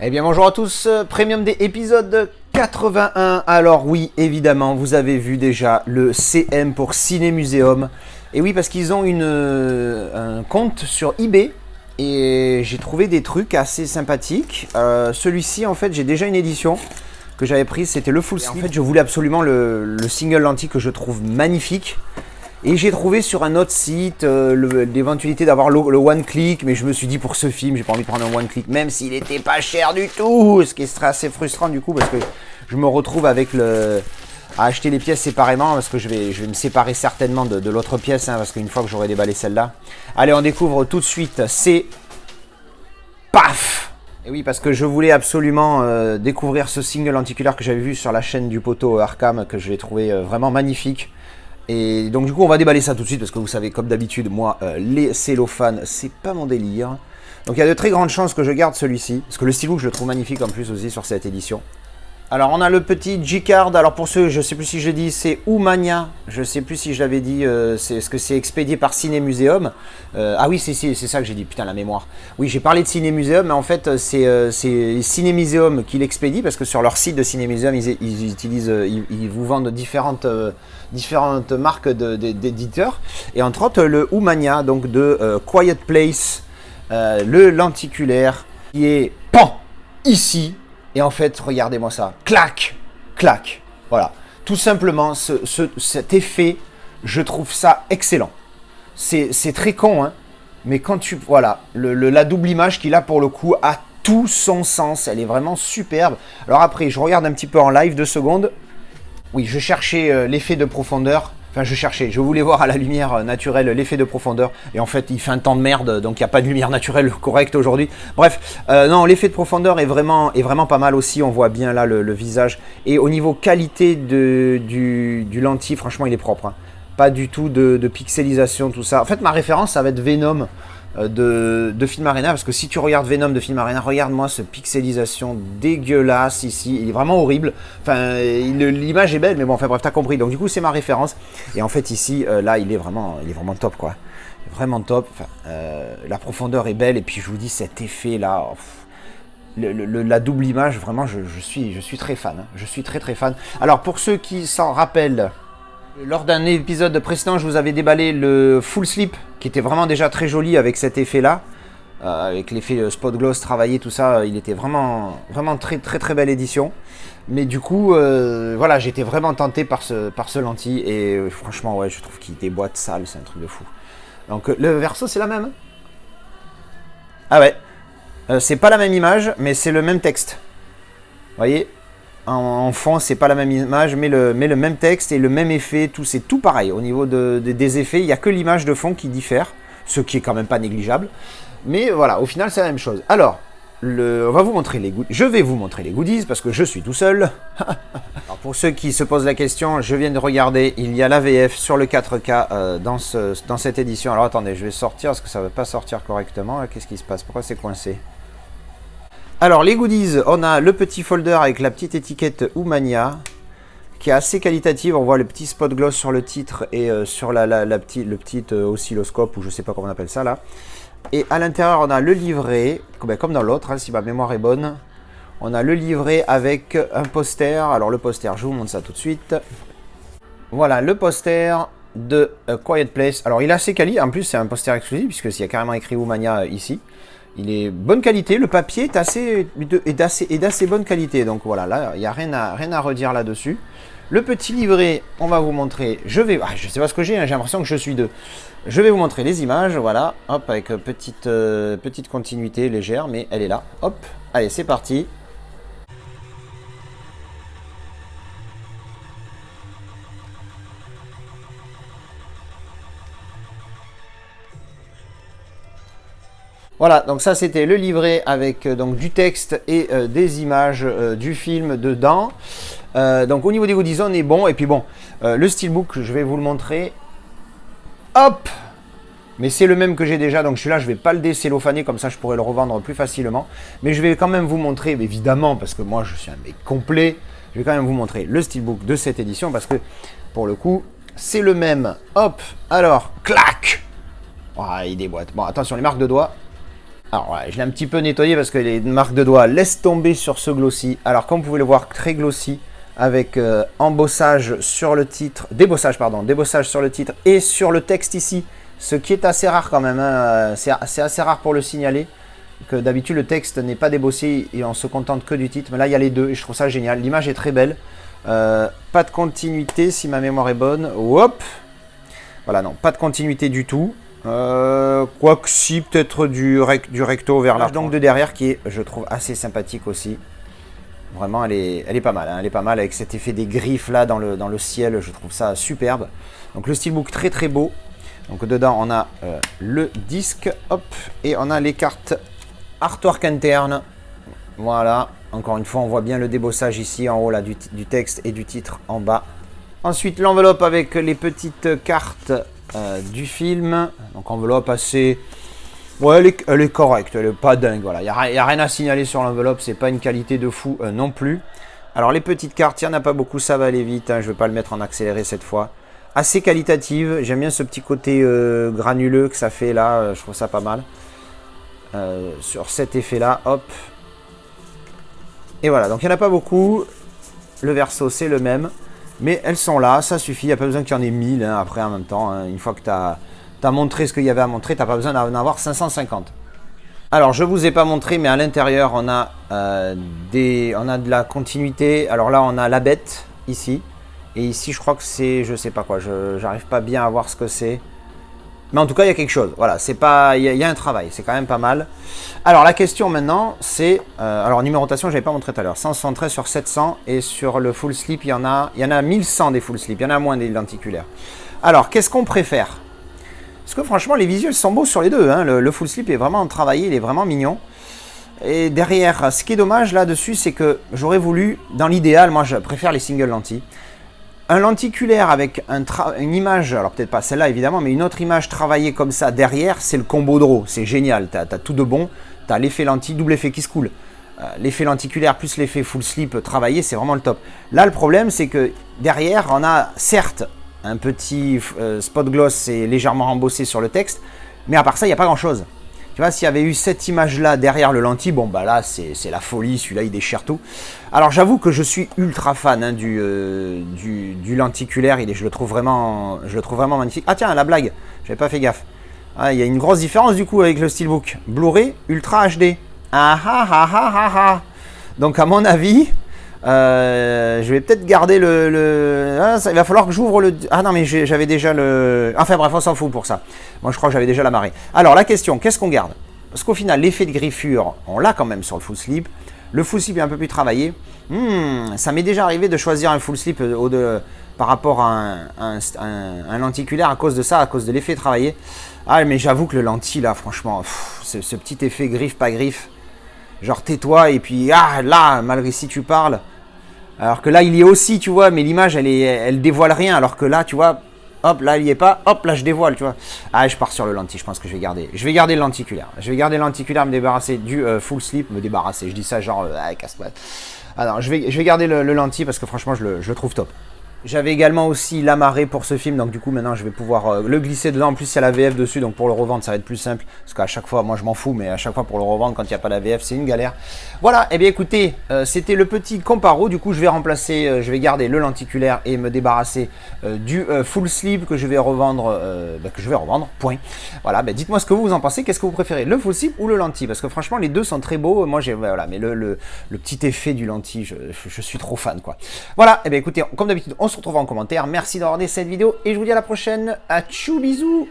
Eh bien bonjour à tous, Premium Day épisode 81. Alors oui, évidemment, vous avez vu déjà le CM pour Ciné Museum. Et oui, parce qu'ils ont un compte sur eBay et j'ai trouvé des trucs assez sympathiques. Celui-ci, en fait, j'ai déjà une édition que j'avais prise, c'était le full sleeve. En fait, je voulais absolument le single lentille que je trouve magnifique. Et j'ai trouvé sur un autre site l'éventualité d'avoir le one click, mais je me suis dit pour ce film, j'ai pas envie de prendre un one click, même s'il était pas cher du tout, ce qui serait assez frustrant du coup, parce que je me retrouve avec à acheter les pièces séparément, parce que je vais me séparer certainement de l'autre pièce, parce qu'une fois que j'aurai déballé celle-là. Allez, on découvre tout de suite, c'est paf. Et oui, parce que je voulais absolument découvrir ce single lenticulaire que j'avais vu sur la chaîne du poteau Arkham, que je l'ai trouvé vraiment magnifique. Et donc du coup on va déballer ça tout de suite parce que vous savez comme d'habitude moi les cellophanes c'est pas mon délire. Donc il y a de très grandes chances que je garde celui-ci parce que le stylo je le trouve magnifique en plus aussi sur cette édition. Alors on a le petit G-Card, alors pour ceux, je sais plus si je l'ai dit, c'est Oumania, je sais plus si je l'avais dit, est-ce que c'est expédié par Ciné Museum. Ah oui c'est ça que j'ai dit, putain la mémoire. Oui j'ai parlé de Ciné Museum mais en fait c'est Ciné Museum qui l'expédie parce que sur leur site de Ciné Museum ils utilisent, ils vous vendent différentes marques d'éditeurs et entre autres le Oumania donc de Quiet Place, le lenticulaire qui est pan ici. Et en fait, regardez-moi ça. Clac, clac. Voilà. Tout simplement, cet effet, je trouve ça excellent. C'est très con, hein. Mais quand tu... Voilà. La double image qu'il a pour le coup a tout son sens. Elle est vraiment superbe. Alors après, je regarde un petit peu en live 2 secondes. Oui, je cherchais l'effet de profondeur. Enfin, je voulais voir à la lumière naturelle l'effet de profondeur. Et en fait, il fait un temps de merde, donc il n'y a pas de lumière naturelle correcte aujourd'hui. Bref, non, l'effet de profondeur est vraiment pas mal aussi. On voit bien là le visage. Et au niveau qualité du lentille, franchement, il est propre. Hein. Pas du tout de pixelisation, tout ça. En fait, ma référence, ça va être Venom de Film Arena. Parce que si tu regardes Venom de Film Arena, regarde-moi ce pixelisation dégueulasse ici. Il est vraiment horrible. Enfin, l'image est belle, mais bon, enfin bref, t'as compris. Donc du coup, c'est ma référence. Et en fait, ici, là, il est vraiment top, quoi. Vraiment top. Enfin, la profondeur est belle. Et puis, je vous dis, cet effet-là... la double image, vraiment, je suis très fan. Hein. Je suis très fan. Alors, pour ceux qui s'en rappellent... Lors d'un épisode précédent, je vous avais déballé le full slip, qui était vraiment déjà très joli avec cet effet-là, avec l'effet spot gloss travaillé, tout ça. Il était vraiment très belle édition. Mais du coup, voilà, j'étais vraiment tenté par ce lentille et franchement, ouais, je trouve qu'il déboîte sale, c'est un truc de fou. Donc le verso, c'est la même. Ah ouais, c'est pas la même image, mais c'est le même texte. Vous voyez ? En fond, c'est pas la même image, mais le même texte et le même effet, c'est tout pareil. Au niveau des effets, il n'y a que l'image de fond qui diffère, ce qui est quand même pas négligeable. Mais voilà, au final, c'est la même chose. Alors, on va vous montrer les goodies. Je vais vous montrer les goodies parce que je suis tout seul. Alors, pour ceux qui se posent la question, je viens de regarder, il y a la VF sur le 4K dans cette édition. Alors attendez, je vais sortir parce que ça ne va pas sortir correctement. Qu'est-ce qui se passe? Pourquoi c'est coincé? Alors les goodies, on a le petit folder avec la petite étiquette Oumania qui est assez qualitative. On voit le petit spot gloss sur le titre et sur le petit oscilloscope ou je sais pas comment on appelle ça là. Et à l'intérieur on a le livret, comme dans l'autre, hein, si ma mémoire est bonne. On a le livret avec un poster. Alors le poster, je vous montre ça tout de suite. Voilà le poster de Quiet Place. Alors il est assez quali, en plus c'est un poster exclusif puisqu'il y a carrément écrit Oumania ici. Il est bonne qualité, le papier est d'assez bonne qualité. Donc voilà, là, il n'y a rien à redire là-dessus. Le petit livret, on va vous montrer. Je sais pas ce que j'ai, hein, j'ai l'impression que je suis deux. Je vais vous montrer les images, voilà. Hop, avec petite continuité légère, mais elle est là. Hop, allez, c'est parti. Voilà, donc ça c'était le livret avec donc du texte et des images du film dedans. Donc au niveau des goodies, on est bon. Et puis bon, le steelbook, je vais vous le montrer. Hop! Mais c'est le même que j'ai déjà, donc celui-là, je ne vais pas le décellophaner, comme ça je pourrais le revendre plus facilement. Mais je vais quand même vous montrer, évidemment, parce que moi je suis un mec complet, je vais quand même vous montrer le steelbook de cette édition, parce que pour le coup, c'est le même. Hop! Alors, clac! Oh, il déboîte. Bon, attention, les marques de doigts. Alors ouais, je l'ai un petit peu nettoyé parce que les marques de doigts laissent tomber sur ce glossy. Alors comme vous pouvez le voir, très glossy, avec embossage sur le titre, débossage sur le titre et sur le texte ici, ce qui est assez rare quand même, hein. C'est assez rare pour le signaler, que d'habitude le texte n'est pas débossé et on se contente que du titre, mais là il y a les deux et je trouve ça génial. L'image est très belle, pas de continuité si ma mémoire est bonne, hop, voilà, non, pas de continuité du tout. Quoique si, peut-être du recto vers l'arche donc de derrière qui est, je trouve, assez sympathique aussi. Vraiment, elle est pas mal, hein, elle est pas mal avec cet effet des griffes là dans le ciel, je trouve ça superbe. Donc le steelbook très très beau. Donc dedans on a le disque, hop, et on a les cartes artwork interne. Voilà, encore une fois on voit bien le débossage ici en haut là du texte et du titre en bas. Ensuite l'enveloppe avec les petites cartes du film, donc enveloppe assez, ouais elle est correcte, elle est pas dingue, voilà, il n'y a rien à signaler sur l'enveloppe, c'est pas une qualité de fou non plus. Alors les petites cartes, il n'y en a pas beaucoup, ça va aller vite, hein, je ne vais pas le mettre en accéléré cette fois. Assez qualitative, j'aime bien ce petit côté granuleux que ça fait là, je trouve ça pas mal. Sur cet effet là, hop. Et voilà, donc il n'y en a pas beaucoup, le verso c'est le même. Mais elles sont là, ça suffit, il n'y a pas besoin qu'il y en ait 1000 hein, après en même temps. Hein. Une fois que tu as montré ce qu'il y avait à montrer, tu n'as pas besoin d'en avoir 550. Alors je ne vous ai pas montré, mais à l'intérieur on a de la continuité. Alors là on a la bête ici. Et ici je crois que c'est, je sais pas quoi, je n'arrive pas bien à voir ce que c'est. Mais en tout cas il y a quelque chose, voilà, c'est pas, il y a un travail, c'est quand même pas mal. Alors la question maintenant c'est, alors numérotation je n'avais pas montré tout à l'heure, 173 sur 700 et sur le full slip il y en a 1100 des full slip, il y en a moins des lenticulaires. Alors qu'est-ce qu'on préfère? Parce que franchement les visuels sont beaux sur les deux, hein. Le full slip est vraiment travaillé, il est vraiment mignon. Et derrière, ce qui est dommage là-dessus c'est que j'aurais voulu, dans l'idéal, moi je préfère les single lentilles. Un lenticulaire avec une image, alors peut-être pas celle-là évidemment, mais une autre image travaillée comme ça derrière, c'est le combo draw, c'est génial, tu as tout de bon, tu as l'effet lentille, double effet qui se coule. L'effet lenticulaire plus l'effet full slip travaillé, c'est vraiment le top. Là le problème c'est que derrière on a certes un petit spot gloss et légèrement embossé sur le texte, mais à part ça il n'y a pas grand chose. Tu vois, s'il y avait eu cette image-là derrière le lentille, bon bah là c'est la folie, celui-là il déchire tout. Alors j'avoue que je suis ultra fan hein, du lenticulaire, je le trouve vraiment magnifique. Ah tiens, la blague, j'avais pas fait gaffe. Ah, il y a une grosse différence du coup avec le Steelbook. Blu-ray Ultra HD. Ah ah ah ah ah ah. Donc à mon avis, je vais peut-être garder il va falloir que j'ouvre le... Ah non mais j'avais déjà le... Enfin bref, on s'en fout pour ça. Moi je crois que j'avais déjà la marée. Alors la question, qu'est-ce qu'on garde? Parce qu'au final, l'effet de griffure, on l'a quand même sur le full slip. Le full slip est un peu plus travaillé. Ça m'est déjà arrivé de choisir un full slip par rapport à un lenticulaire à cause de ça, à cause de l'effet travaillé. Ah mais j'avoue que le lentille là, franchement, ce petit effet griffe, pas griffe. Genre tais-toi et puis ah là, malgré si tu parles. Alors que là, il y est aussi, tu vois, mais l'image, elle dévoile rien. Alors que là, tu vois, hop, là, il y est pas. Hop, là, je dévoile, tu vois. Ah, je pars sur le lentille, je pense que je vais garder. Je vais garder le lenticulaire. Je vais garder le lenticulaire, me débarrasser du full slip. Me débarrasser, je dis ça genre, casse-toi. Alors, je vais garder le lentille parce que franchement, je le trouve top. J'avais également aussi l'amarré pour ce film, donc du coup maintenant je vais pouvoir le glisser dedans. En plus il y a la VF dessus, donc pour le revendre ça va être plus simple. Parce qu'à chaque fois, moi je m'en fous, mais à chaque fois pour le revendre quand il n'y a pas la VF c'est une galère. Voilà, et bien écoutez, c'était le petit comparo. Du coup je vais remplacer, je vais garder le lenticulaire et me débarrasser du full slip que je vais revendre, point. Voilà, dites-moi ce que vous en pensez, qu'est-ce que vous préférez, le full slip ou le lentille? Parce que franchement les deux sont très beaux, moi j'ai, voilà, mais le petit effet du lentille, je suis trop fan quoi. Voilà, et bien écoutez, comme d'habitude on se retrouve en commentaire. Merci d'avoir regardé cette vidéo et je vous dis à la prochaine. Tchou, bisous.